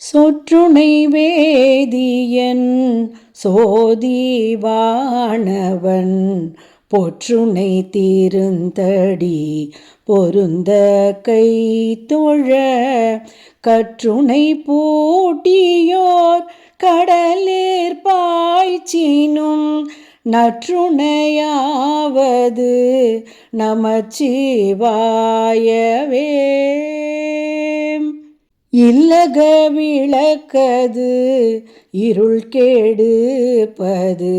சொற்றுணை வேதியன் சோதிவானவன் பொற்றுணை தீருந்தடி பொருந்த கை தொழ கற்றுணை பூட்டியோர் கடலேர் பாய்ச்சினும் நற்றுணையாவது நமச்சிவாயவே. இல்லக விளக்கது இருள் கெடுப்பது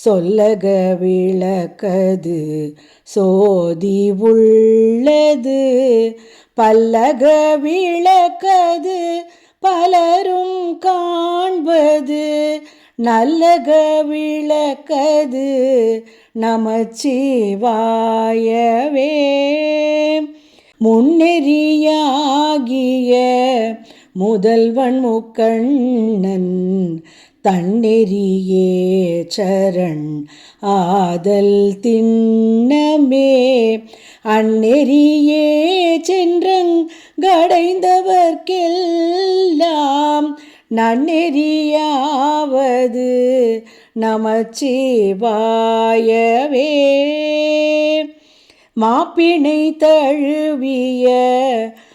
சொல்லக விளக்கது சோதி உள்ளது பல்லக விளக்கது பலரும் காண்பது நல்லக விளக்கது நமச்சிவாயவே. முன்னெறியாகிய முதல்வன் முக்கண்ணன் தன்னெறியே சரண் ஆதல் திண்ணமே அந்நெறியே சென்றங்கடைந்தவர்க்கெல்லாம் நன்னெறியாவது நமச்சிவாயவே. மாப்பிணை தழுவிய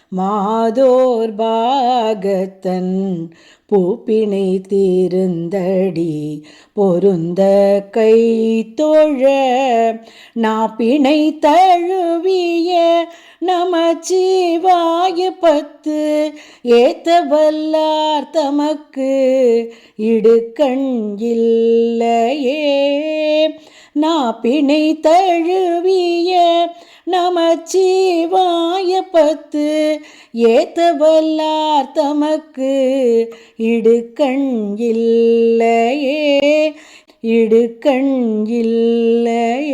மாதோர் பாகத்தன் பூப்பிணை தீருந்தடி பொருந்த கை தொழ நாப்பிணை தழுவிய நமச்சிவாய பத்து ஏத்த வல்லார் தமக்கு இடுக்கண் இல்லையே. நாப்பிணை தழுவிய நமச்சிவாய பத்து ஏத்த வல்லார் தமக்கு இடுக்கண் இல்லையே இடுக்கண் இல்லையே.